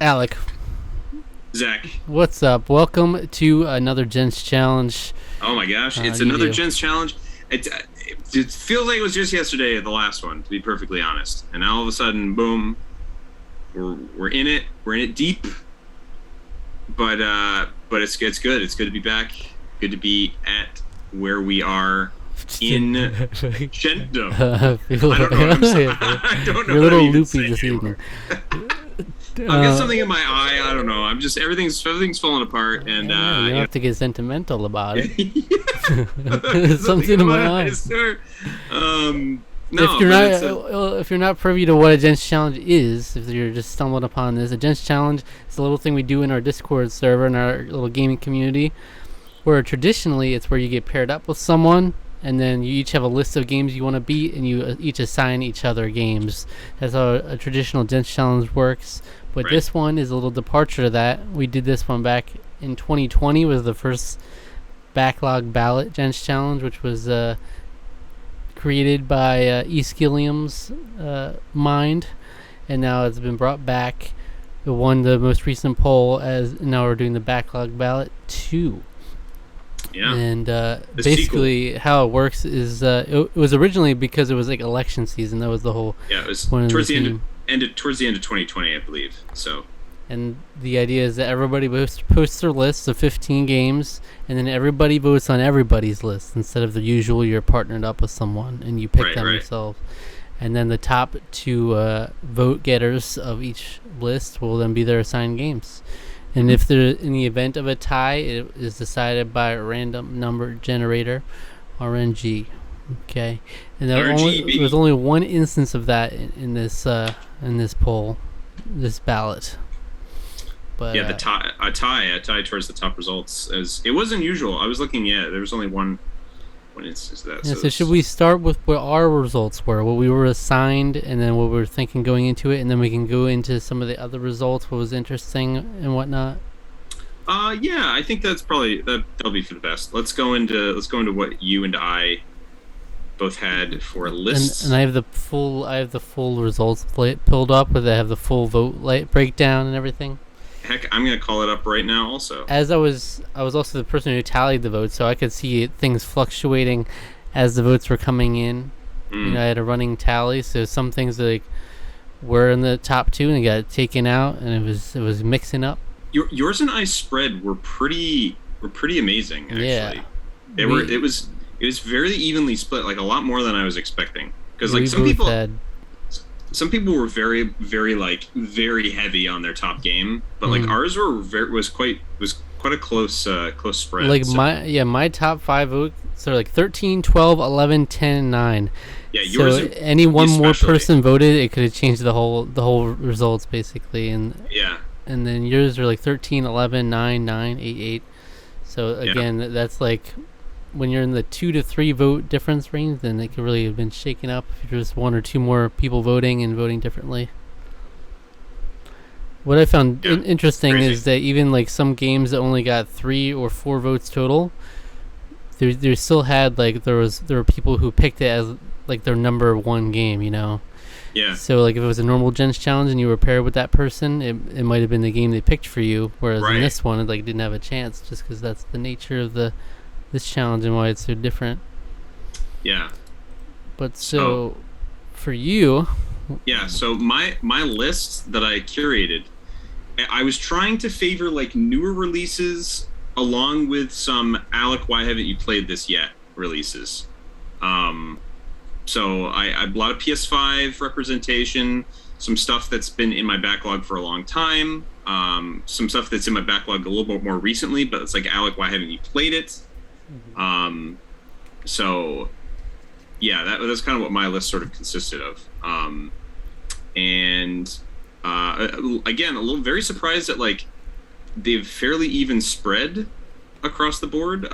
Alec. Zach. What's up? Welcome to another Gents Challenge. Oh my gosh, it's another Gents Challenge. It feels like it was just yesterday, the last one, to be perfectly honest. And now all of a sudden, boom, we're in it. We're in it deep. But it's good. It's good to be back. Good to be at where we are in Gentdom. I don't know. I don't know. You're a little loopy this evening. I've got something in my eye. I don't know. I'm just everything's falling apart, and you don't have to get sentimental about it. Something in my eye. No, if you're not privy to what a Gents Challenge is, if you're just stumbling upon this, a Gents Challenge is a little thing we do in our Discord server, in our little gaming community, where traditionally it's where you get paired up with someone, and then you each have a list of games you want to beat, and you each assign each other games. That's how a traditional Gents Challenge works. But This one is a little departure to that. We did this one back in 2020, was the first Backlog Ballot Gents Challenge, which was created by E. Skilliam's mind, and now it's been brought back. It won the most recent poll, as now we're doing the Backlog Ballot 2. Yeah. And basically how it works is it was originally because it was like election season. That was the whole. Yeah, it was towards the end of 2020, I believe. So. And the idea is that everybody posts their lists of 15 games, and then everybody votes on everybody's list instead of the usual. You're partnered up with someone and you pick them yourself. And then the top two vote getters of each list will then be their assigned games. And if there, in the event of a tie, it is decided by a random number generator, RNG. Okay, and there was only one instance of that in this poll, this ballot. But yeah, a tie towards the top results. As it was unusual. I was looking. Yeah, there was only one instance of that. Yeah, so should we start with what our results were, what we were assigned, and then what we were thinking going into it, and then we can go into some of the other results, what was interesting and whatnot? Yeah, I think that's probably that'll be for the best. Let's go into what you and I both had for lists. And I have the full results pulled up, where they have the full vote breakdown and everything. Heck, I'm gonna call it up right now. Also, as I was also the person who tallied the votes, so I could see things fluctuating as the votes were coming in. You know, I had a running tally, so some things like were in the top two and they got taken out, and it was mixing up. Yours and I spread were pretty amazing. Actually, yeah, it was very evenly split, like a lot more than I was expecting. Because like some people were very, very very heavy on their top game, but like ours was quite a close spread. Like my top 5 votes are like 13, 12, 11, 10, and 9. Yeah, yours. So any one more person voted, it could have changed the whole results basically, and yeah. And then yours are like 13, 11, 9, 9, 8, 8. So again, that's like when you're in the 2 to 3 vote difference range, then it could really have been shaken up if you're just 1 or 2 more people voting and voting differently. What I found interesting is that even like some games that only got 3 or 4 votes total, there still had like there were people who picked it as like their number 1 game, you know. Yeah. So like if it was a normal Gents Challenge and you were paired with that person, it might have been the game they picked for you, whereas in this one it like didn't have a chance just because that's the nature of this challenge and why it's so different. Yeah. But so for you, so my list that I curated, I was trying to favor like newer releases along with some Alec, why haven't you played this yet releases. So I bought a PS5 representation, some stuff that's been in my backlog for a long time, some stuff that's in my backlog a little bit more recently, but it's like, Alec, why haven't you played it? So yeah, that's kind of what my list sort of consisted of. And again, a little very surprised that like they've fairly even spread across the board.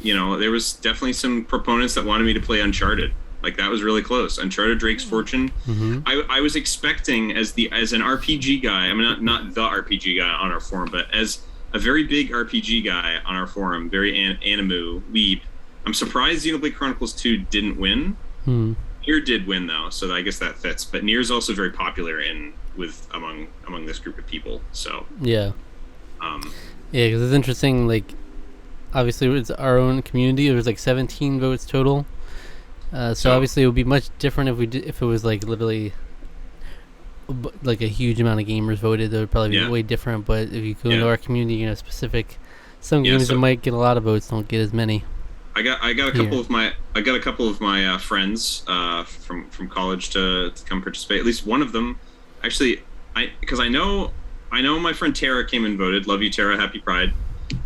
You know, there was definitely some proponents that wanted me to play Uncharted. Like that was really close. Uncharted: Drake's Fortune. I was expecting as an RPG guy. I mean, not the RPG guy on our forum, but as a very big RPG guy on our forum, very animu weeb. I'm surprised Xenoblade Chronicles 2 didn't win. Nier did win though, so I guess that fits. But Nier is also very popular in with among this group of people. So Yeah. um, Yeah, because it's interesting. Like, obviously, it's our own community. There was like 17 votes total. So obviously, it would be much different if it was like literally like a huge amount of gamers voted. That would probably be way different. But if you go into our community, specific some games that might get a lot of votes don't get as many. I got a couple of my friends from college to come participate. At least one of them, actually, because I know my friend Tara came and voted. Love you, Tara. Happy Pride.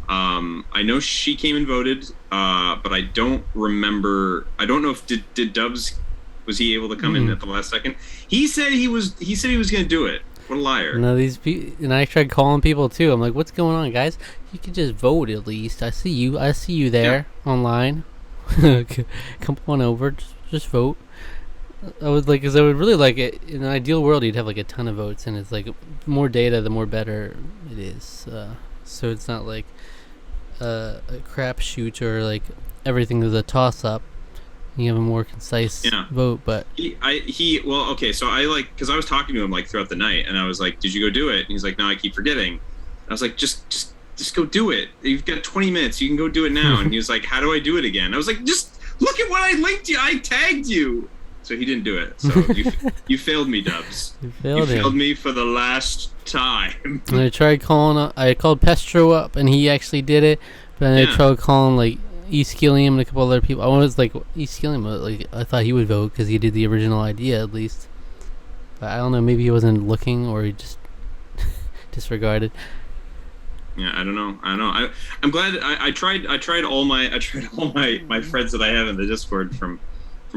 I know she came and voted, but I don't remember. I don't know if did Dubs, was he able to come in at the last second? He said he was going to do it. What a liar! No, these people, and I tried calling people too. I'm like, "What's going on, guys? You can just vote at least. I see you there online. Come on over, just vote." I would really like it. In an ideal world, you'd have like a ton of votes, and it's like more data, the more better it is. So it's not like a crapshoot or like everything is a toss up. You have a more concise vote, but so because I was talking to him like throughout the night, and I was like, "Did you go do it?" And he's like, "No, I keep forgetting." I was like, "Just go do it. You've got 20 minutes. You can go do it now." And he was like, "How do I do it again?" I was like, "Just look at what I linked you. I tagged you." So he didn't do it. So you failed me, Dubs. You failed me for the last time. And I tried calling. I called Pestro up, and he actually did it. But then I tried calling like East Gilliam and a couple other people. I was like, East Gilliam, like I thought he would vote because he did the original idea at least. But I don't know, maybe he wasn't looking or he just disregarded. Yeah, I don't know. I'm glad I tried all my friends that I have in the Discord from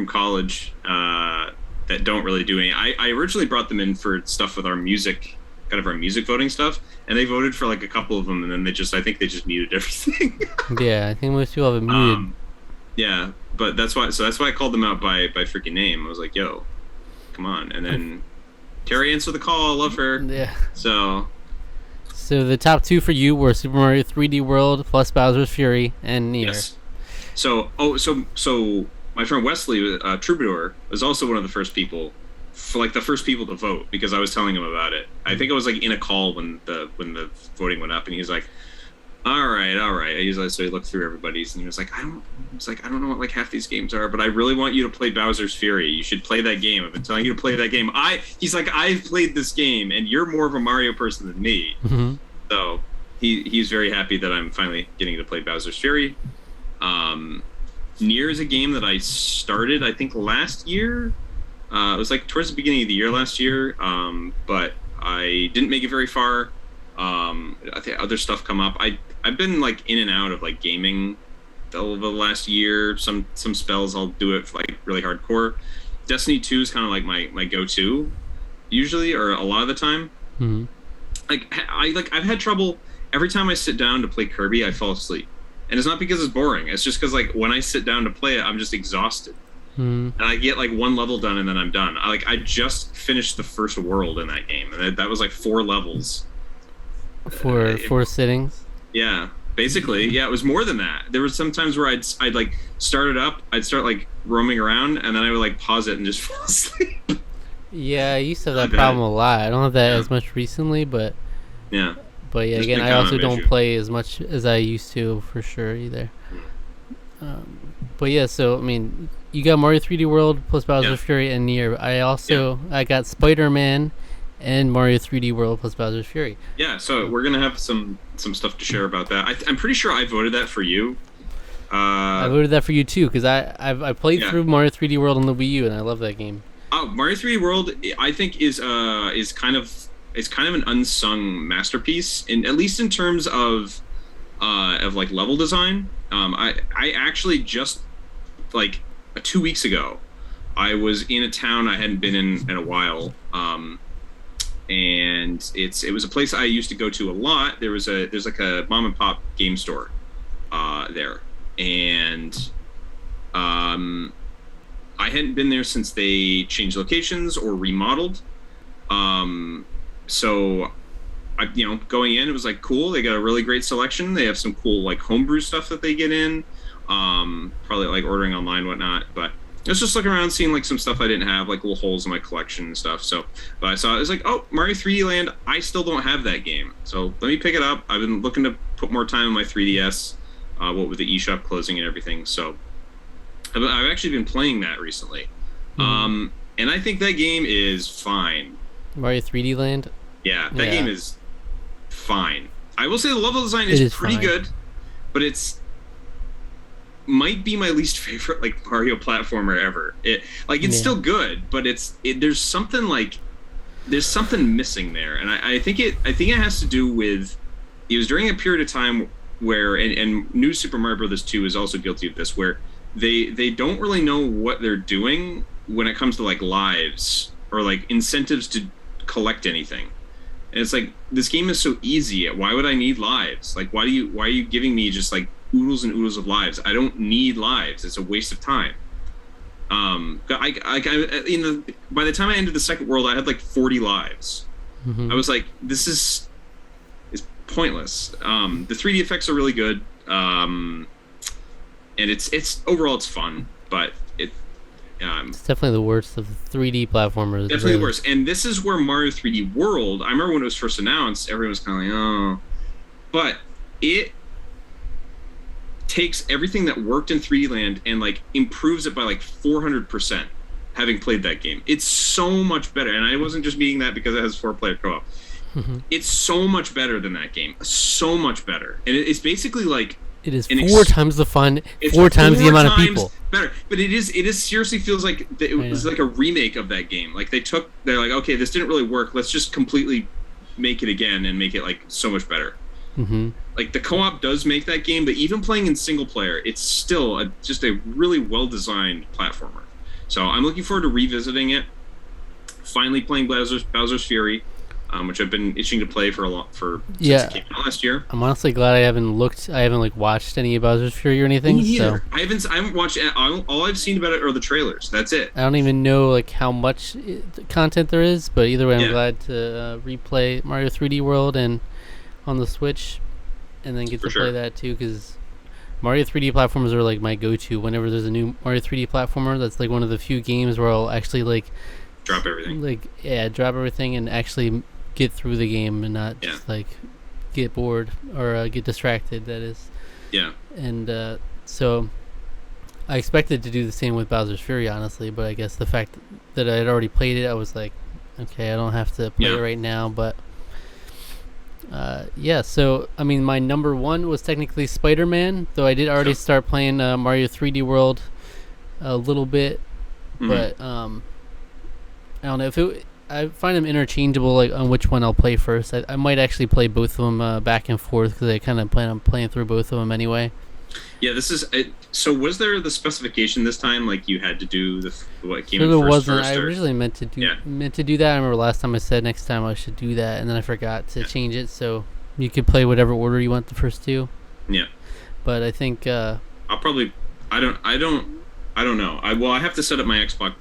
college that don't really do any. I originally brought them in for stuff with our music voting stuff, and they voted for like a couple of them, and then I think they just muted everything. Yeah, I think most people have it muted. Yeah, but that's why I called them out by freaking name. I was like, "Yo, come on!" And then Terry answered the call. I love her. Yeah. So the top two for you were Super Mario 3D World plus Bowser's Fury and Nier. Yes. So my friend Wesley, Troubadour, was also one of the first people to vote because I was telling him about it. I think I was like in a call when the voting went up, and he was like, all right. So he looked through everybody's, and he was like, I don't know what like half these games are, but I really want you to play Bowser's Fury. You should play that game. I've been telling you to play that game. He's like, I've played this game, and you're more of a Mario person than me. Mm-hmm. So he's very happy that I'm finally getting to play Bowser's Fury. Nier is a game that I started, I think, last year. It was like towards the beginning of the year last year, but I didn't make it very far. I think other stuff come up. I've been like in and out of like gaming over the last year. Some spells I'll do it like really hardcore. Destiny 2 is kind of like my go-to usually, or a lot of the time. Mm-hmm. I've had trouble every time I sit down to play Kirby. I fall asleep. And it's not because it's boring. It's just because like when I sit down to play it, I'm just exhausted. And I get like one level done and then I'm done. I just finished the first world in that game, and that was like 4 levels. Four sittings? Yeah, basically. Yeah, it was more than that. There were some times where I'd like start it up, I'd start like roaming around, and then I would like pause it and just fall asleep. Yeah, I used to have that problem a lot. I don't have that as much recently, but yeah. But yeah, again, I also don't play as much as I used to, for sure, either. But yeah, so, I mean, you got Mario 3D World plus Bowser's Fury and Nier. I got Spider-Man and Mario 3D World plus Bowser's Fury. Yeah, so we're going to have some stuff to share about that. I'm pretty sure I voted that for you. I voted that for you, too, because I played through Mario 3D World on the Wii U, and I love that game. Oh, Mario 3D World, I think, is kind of an unsung masterpiece, at least in terms of like level design. I actually just like 2 weeks ago, I was in a town I hadn't been in a while, and it was a place I used to go to a lot. There's like a mom and pop game store there, and I hadn't been there since they changed locations or remodeled. So going in, it was like cool. They got a really great selection. They have some cool like homebrew stuff that they get in. Probably like ordering online, whatnot. But I was just looking around, seeing like some stuff I didn't have, like little holes in my collection and stuff. So, but I saw it was like, oh, Mario 3D Land. I still don't have that game, so let me pick it up. I've been looking to put more time in my 3DS. What with the eShop closing and everything, so I've actually been playing that recently. And I think that game is fine. Mario 3D Land. Yeah, that game is fine. I will say the level design is pretty good, but it's might be my least favorite like Mario platformer ever. It's still good, but there's something missing there, and I think it has to do with it was during a period of time where and New Super Mario Bros. 2 is also guilty of this, where they don't really know what they're doing when it comes to like lives or like incentives to collect anything. And it's like, this game is so easy. Why would I need lives? Like, why are you giving me just like oodles and oodles of lives? I don't need lives. It's a waste of time. By the time I ended the second world, I had like 40 lives. I was like, this is pointless. The 3D effects are really good. And it's overall it's fun, but it's definitely the worst of the 3D platformers. Definitely the worst. And this is where Mario 3D World, I remember when it was first announced, everyone was kind of like, oh. But it takes everything that worked in 3D Land and like improves it by like 400%, having played that game. It's so much better. And I wasn't just meaning that because it has 4-player co-op. It's so much better than that game. So much better. And it's basically like, it is 4 times the fun, 4 times the amount of people. Better, but it is seriously feels like it was like a remake of that game. Like they're like, okay, this didn't really work. Let's just completely make it again and make it like so much better. Like the co-op does make that game, but even playing in single player, it's still just a really well designed platformer. So I'm looking forward to revisiting it. Finally playing Bowser's Fury. Which I've been itching to play since it came out last year. I'm honestly glad I haven't watched any of Bowser's Fury or anything. Me either. I haven't watched it. All I've seen about it are the trailers. That's it. I don't even know like how much content there is, but either way, I'm glad to replay Mario 3D World and on the Switch, and then get to play that too, because Mario 3D platformers are like my go-to whenever there's a new Mario 3D platformer. That's like one of the few games where I'll actually like drop everything. Drop everything and actually get through the game and not just like get bored or get distracted. That is. Yeah. And so I expected to do the same with Bowser's Fury, honestly, but I guess the fact that I had already played it, I was like, okay, I don't have to play it right now. But so I mean, my number one was technically Spider-Man, though I did already start playing Mario 3D World a little bit, but I don't know if I find them interchangeable, like on which one I'll play first. I might actually play both of them back and forth because I kind of plan on playing through both of them anyway. Yeah, this is it. So was there the specification this time? Like you had to do what came in first? There wasn't. I originally meant to do that. I remember last time I said next time I should do that, and then I forgot to change it. So you could play whatever order you want the first two. Yeah. But I think I'll probably. I don't know. I have to set up my Xbox.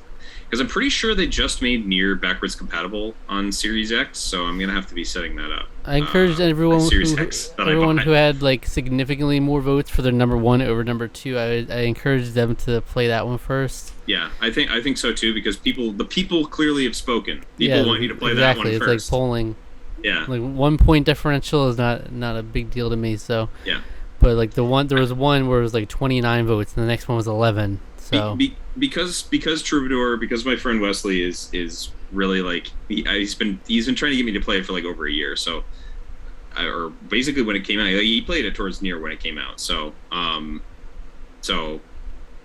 Because I'm pretty sure they just made Nier backwards compatible on Series X, so I'm gonna have to be setting that up. I encouraged everyone who had like significantly more votes for their number one over number two. I encouraged them to play that one first. Yeah, I think so too, because the people clearly have spoken. People want you to play that one first. Exactly, it's like polling. Yeah, like 1 point differential is not a big deal to me. So yeah, but like there was one where it was like 29 votes, and the next one was 11. So because Troubadour, because my friend Wesley is really like he's been trying to get me to play it for like over a year. So, or basically when it came out, he played it towards Nier when it came out. So,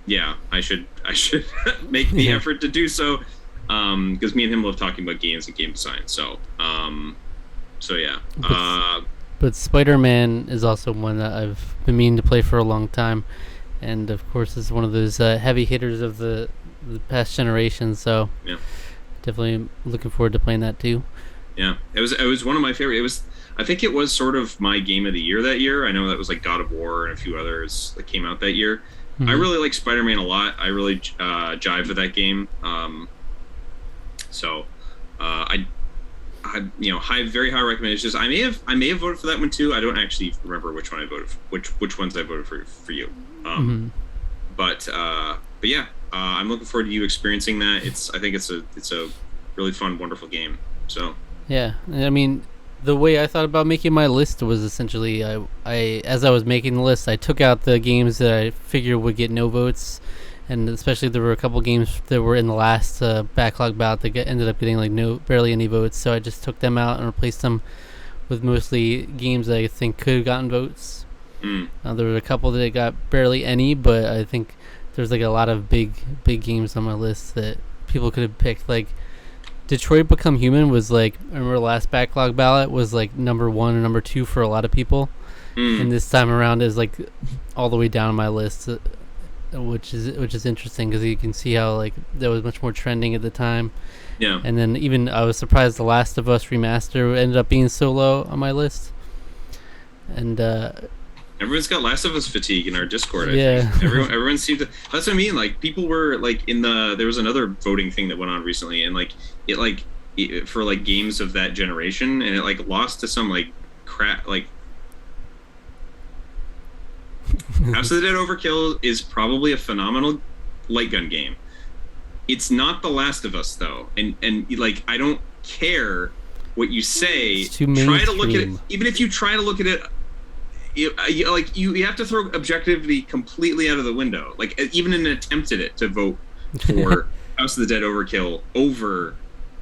yeah, I should make the effort to do so, because me and him love talking about games and game design. So, yeah. But Spider-Man is also one that I've been meaning to play for a long time. And of course, it's one of those heavy hitters of the past generation. So, definitely looking forward to playing that too. Yeah, it was one of my favorite. I think it was sort of my game of the year that year. I know that was like God of War and a few others that came out that year. I really like Spider-Man a lot. I really jive with that game. Very high recommendations. I may have voted for that one too. I don't actually remember which one I voted for, which ones I voted for you. But yeah, I'm looking forward to you experiencing that. I think it's a really fun, wonderful game. So Yeah, I mean, the way I thought about making my list was essentially I as I was making the list, I took out the games that I figured would get no votes, and especially there were a couple games that were in the last backlog ballot that ended up getting like barely any votes. So I just took them out and replaced them with mostly games that I think could have gotten votes. There were a couple that got barely any, but I think there's like a lot of big games on my list that people could have picked. Like Detroit Become Human was like, I remember the last backlog ballot was like number 1 or number 2 for a lot of people, and this time around is like all the way down my list, which is interesting because you can see how like that was much more trending at the time. Yeah. And then even I was surprised The Last of Us Remaster ended up being so low on my list. And everyone's got Last of Us fatigue in our Discord. I think everyone seemed to. That's what I mean. Like people were like there was another voting thing that went on recently, and it for like games of that generation, and it like lost to some like crap like. House of the Dead Overkill is probably a phenomenal light gun game. It's not The Last of Us though, and like I don't care what you say. Try to look at it. Even if you try to look at it. You have to throw objectivity completely out of the window. Like even an attempt at it to vote for House of the Dead Overkill over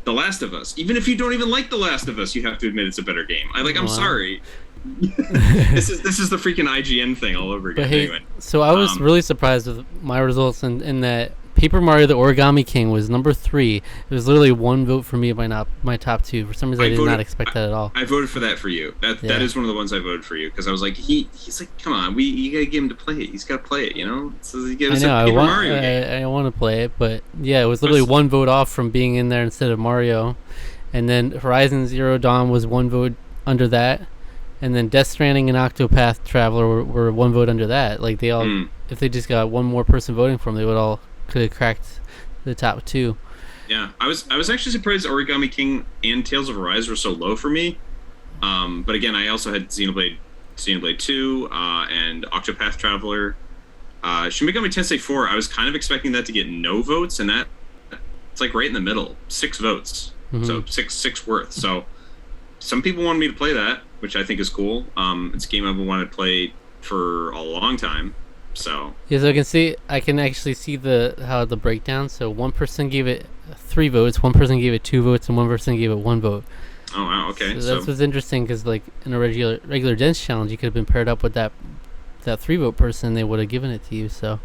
The Last of Us. Even if you don't even like The Last of Us, you have to admit it's a better game. I'm sorry. this is the freaking IGN thing all over again. But hey, anyway. So I was really surprised with my results in that Paper Mario the Origami King was number 3. It was literally 1 vote for me by not my top 2. For some reason, I did not expect that at all. I voted for that for you. That is one of the ones I voted for you because I was like, he's like, come on, you gotta get him to play it. He's gotta play it, you know. So he gave us a Paper Mario game. I want to play it, but yeah, it was literally 1 vote off from being in there instead of Mario. And then Horizon Zero Dawn was 1 vote under that, and then Death Stranding and Octopath Traveler were 1 vote under that. Like they all, if they just got one more person voting for them, they would all could have cracked the top 2. Yeah, I was actually surprised Origami King and Tales of Arise were so low for me. But again, I also had Xenoblade 2 and Octopath Traveler. Shin Megami Tensei 4, I was kind of expecting that to get no votes, and that it's like right in the middle, 6 votes. So six worth. So some people wanted me to play that, which I think is cool. It's a game I've wanted to play for a long time. So yeah, so I can actually see how the breakdown. So 1 person gave it 3 votes, 1 person gave it 2 votes, and 1 person gave it 1 vote. Oh wow, okay. So that's what's interesting because like in a regular Gents challenge, you could have been paired up with that 3 vote person. They would have given it to you. So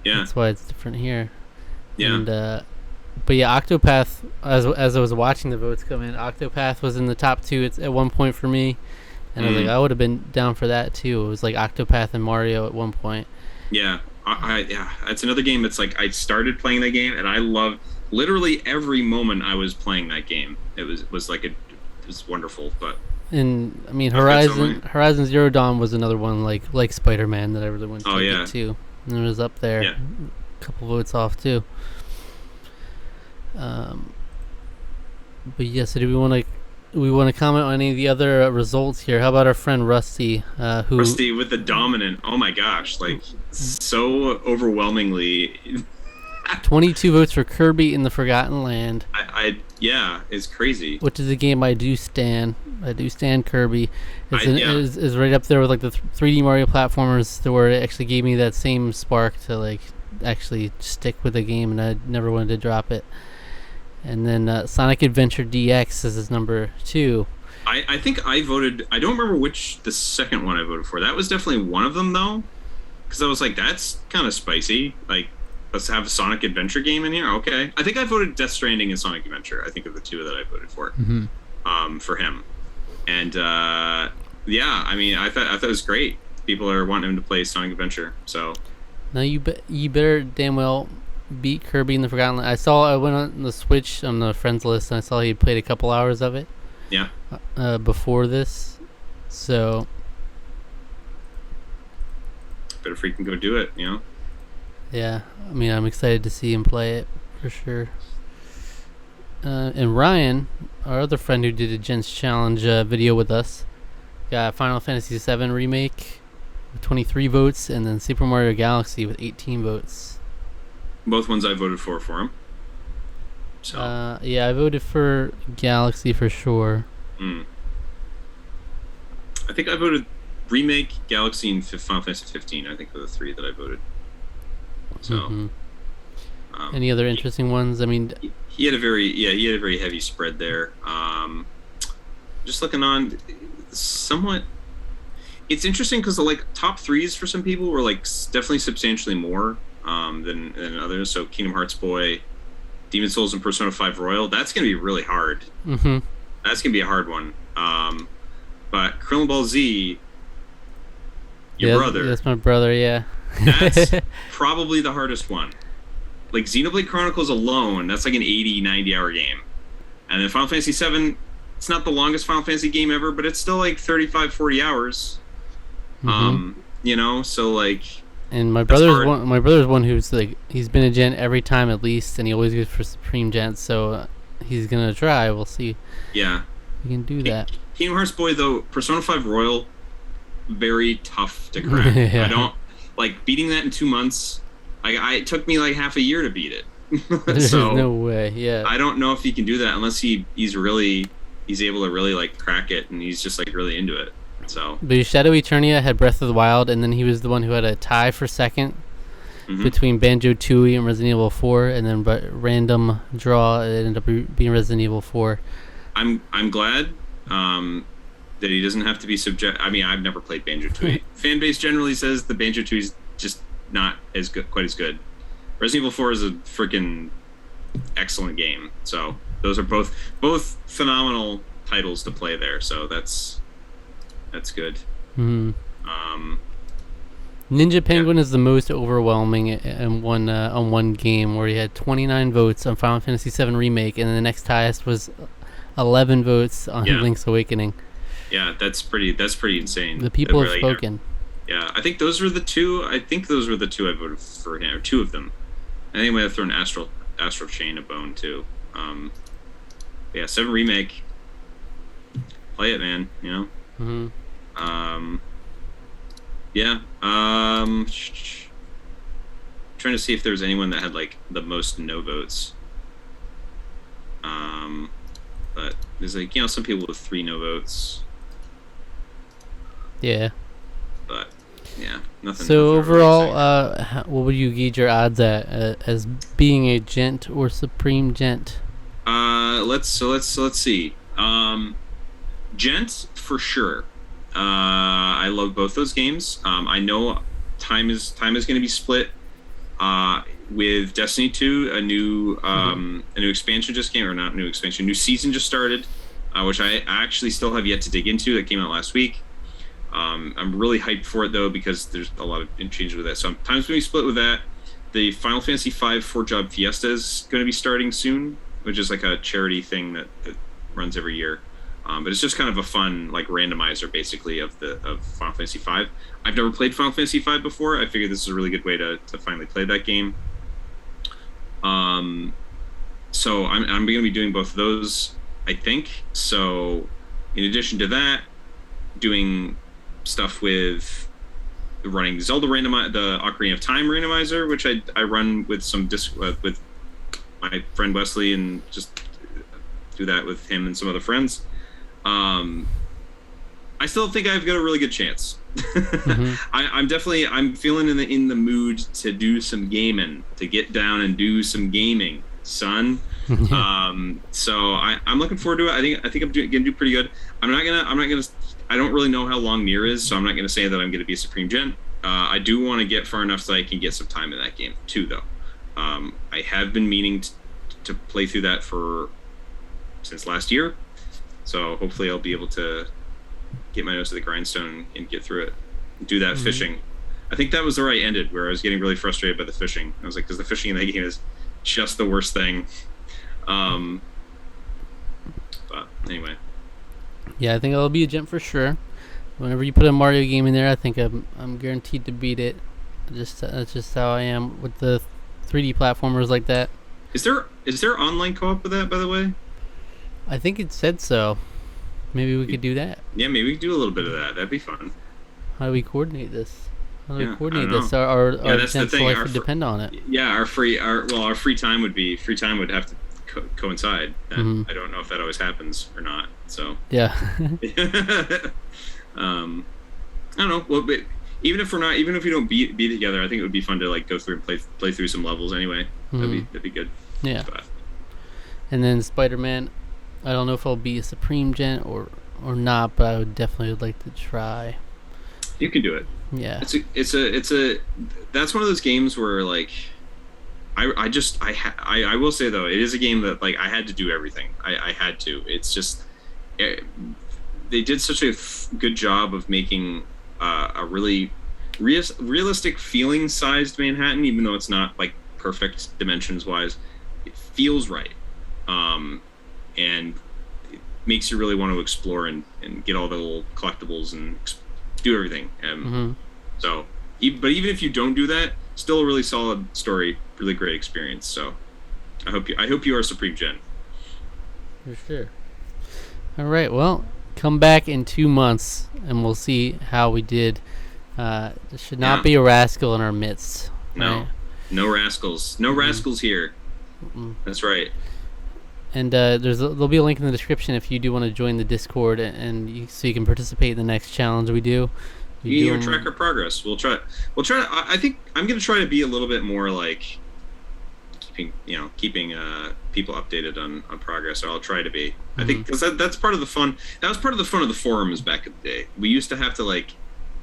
yeah, that's why it's different here. Yeah. And but yeah, Octopath. As I was watching the votes come in, Octopath was in the top 2. It's at 1 point for me, and I was like, I would have been down for that too. It was like Octopath and Mario at 1 point. Yeah, it's another game that's like I started playing that game and I love literally every moment I was playing that game. It was like it was wonderful. But and I mean Horizon Zero Dawn was another one like Spider-Man that I really wanted to get too. And it was up there, a couple votes off too. But yeah, so do we want to comment on any of the other results here? How about our friend Rusty? Rusty with the dominant. Oh my gosh, like so overwhelmingly. 22 votes for Kirby in the Forgotten Land. It's crazy. Which is a game I do stand. I do stand Kirby. Is right up there with like the 3D Mario platformers where it actually gave me that same spark to like actually stick with the game, and I never wanted to drop it. And then Sonic Adventure DX is number 2. I think I voted. I don't remember which the second one I voted for. That was definitely one of them though, because I was like, that's kind of spicy. Like, let's have a Sonic Adventure game in here. Okay, I think I voted Death Stranding and Sonic Adventure. I think of the 2 that I voted for. For him, and yeah, I mean, I thought it was great. People are wanting him to play Sonic Adventure, so. Now you better damn well beat Kirby in the Forgotten Land. I went on the Switch on the friends list and I saw he played a couple hours of it. Yeah. Before this, so. Better freaking go do it, you know. Yeah, I mean, I'm excited to see him play it for sure. And Ryan, our other friend who did a Gents Challenge video with us, got Final Fantasy VII Remake with 23 votes, and then Super Mario Galaxy with 18 votes. Both ones I voted for him. So. Yeah, I voted for Galaxy for sure. I think I voted Remake, Galaxy, and Final Fantasy 15. I think were the three that I voted. So. Mm-hmm. Any other interesting ones? I mean, he had a very heavy spread there. Just looking on, somewhat. It's interesting because the like top threes for some people were like definitely substantially more than others. So Kingdom Hearts Boy, Demon Souls, and Persona 5 Royal. That's gonna be really hard. Mm-hmm. That's gonna be a hard one. But Krillin Ball Z, your brother. That's my brother. Yeah. That's probably the hardest one. Like Xenoblade Chronicles alone, that's like an 80, 90-hour game. And then Final Fantasy 7, it's not the longest Final Fantasy game ever, but it's still like 35, 40 hours. Mm-hmm. So like. And my brother's one who's like, he's been a gent every time at least, and he always goes for Supreme Gent, so he's gonna try. We'll see. Yeah. We can do that. Kingdom Hearts Boy, though, Persona 5 Royal, very tough to crack. Yeah. I don't like beating that in 2 months. It took me like half a year to beat it. There's So no way. Yeah. I don't know if he can do that unless he's able to really like crack it and he's just like really into it. So. But Shadow Eternia had Breath of the Wild, and then he was the one who had a tie for second between Banjo-Tooie and Resident Evil 4, and then random draw it ended up being Resident Evil 4. I'm glad that he doesn't have to be subject. I mean, I've never played Banjo-Tooie. Fan base generally says the Banjo-Tooie is just not as good, quite as good. Resident Evil 4 is a freaking excellent game. So those are both phenomenal titles to play there. So that's good. Mm-hmm. Ninja Penguin is the most overwhelming in on one game, where he had 29 votes on Final Fantasy VII Remake, and then the next highest was 11 votes on Link's Awakening. Yeah, that's pretty insane. The people have spoken. Yeah, I think those were the two. I voted for him, or two of them. I think I might have thrown Astral Chain a bone too. Yeah, 7 Remake. Play it, man. You know. Mm-hmm. Yeah. Trying to see if there was anyone that had like the most no votes. But there's like some people with 3 no votes. Yeah. But yeah, nothing. So overall, what would you gauge your odds at as being a gent or supreme gent? Let's see. Gent for sure. I love both those games. I know time is going to be split. With Destiny 2, a new expansion just came, or not new expansion, new season just started, which I actually still have yet to dig into. That came out last week. I'm really hyped for it though because there's a lot of changes with that. So time's going to be split with that. The Final Fantasy V 4-Job Fiesta is going to be starting soon, which is like a charity thing that runs every year. But it's just kind of a fun like randomizer basically of Final Fantasy V. I've never played Final Fantasy V before. I figured this is a really good way to finally play that game. So I'm going to be doing both of those, I think. So in addition to that, doing stuff with running Zelda the Ocarina of Time randomizer, which I run with some with my friend Wesley, and just do that with him and some other friends. I still think I've got a really good chance. Mm-hmm. I'm feeling in the mood to do some gaming, to get down and do some gaming, son. So I'm looking forward to it. I think I'm gonna do pretty good. I don't really know how long Nier is, so I'm not gonna say that I'm gonna be a Supreme Gen. I do want to get far enough so I can get some time in that game too, though. I have been meaning to play through that since last year, so hopefully I'll be able to get my nose to the grindstone and get through it. Do that fishing. I think that was where I ended, where I was getting really frustrated by the fishing. I was like, because the fishing in that game is just the worst thing. But anyway. Yeah, I think I'll be a gent for sure. Whenever you put a Mario game in there, I think I'm guaranteed to beat it. That's just how I am with the 3D platformers like that. Is there online co-op with that, by the way? I think it said so. Maybe we could do that. Yeah, maybe we could do a little bit of that. That'd be fun. How do we coordinate this? How do Yeah, we I coordinate don't this? know. Our Yeah, that's the gents' thing. life would depend on it. Yeah, our free time would have to coincide. And I don't know if that always happens or not. So Yeah. I don't know. Well, but even if we don't be together, I think it would be fun to like go through and play through some levels anyway. That'd be good. Yeah. But, And then Spider-Man, I don't know if I'll be a Supreme Gent or not, but I would definitely like to try. you can do it. Yeah. That's one of those games where like I will say though, it is a game that like I had to do everything. I had to. It's just they did such a good job of making a really realistic feeling sized Manhattan, even though it's not like perfect dimensions wise. It feels right, and it makes you really want to explore and get all the little collectibles and do everything. So, but even if you don't do that, still a really solid story, really great experience. So, I hope you are Supreme Gen. For sure. All right. Well, come back in 2 months, and we'll see how we did. There should not be a rascal in our midst. No, right? No rascals. No rascals here. That's right. And there'll be a link in the description if you do want to join the Discord, so you can participate in the next challenge we do. You can track our progress. We'll try. I think I'm going to try to be a little bit more like keeping people updated on progress. Or I'll try to be. I think because that's part of the fun. That was part of the fun of the forums back in the day. We used to have to like.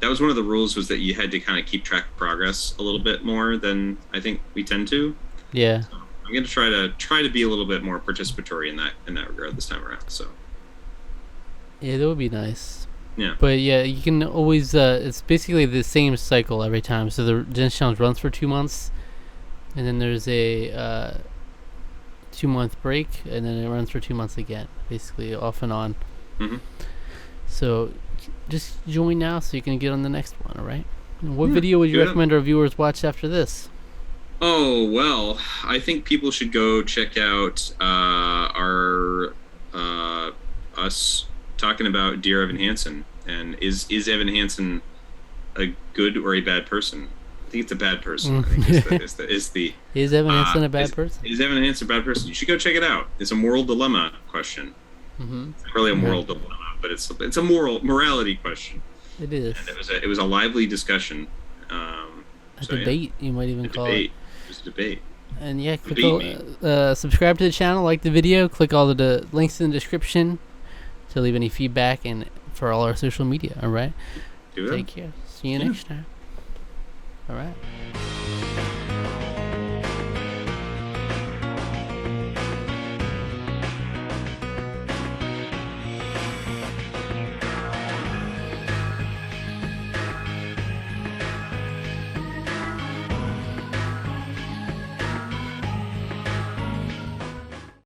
That was one of the rules, was that you had to kind of keep track of progress a little bit more than I think we tend to. Yeah. So I'm going to try to be a little bit more participatory in that regard this time around. So. Yeah, that would be nice. Yeah. But yeah, you can always. It's basically the same cycle every time. So the Gens Challenge runs for 2 months, and then there's a 2-month break, and then it runs for 2 months again, basically off and on. So just join now so you can get on the next one. All right. And what video would you recommend our viewers watch after this? Oh, well, I think people should go check out our us talking about Dear Evan Hansen, and is Evan Hansen a good or a bad person? I think it's a bad person. I think Is Evan Hansen a bad person? Is Evan Hansen a bad person? You should go check it out. It's a moral dilemma question. It's not really a moral dilemma, but it's a morality question. It is. And it was a lively discussion. A debate, you might even call it. It was a debate. And yeah, subscribe to the channel, like the video, click all the links in the description to leave any feedback, and for all our social media. All right. Do that. Take care. See you next time. All right.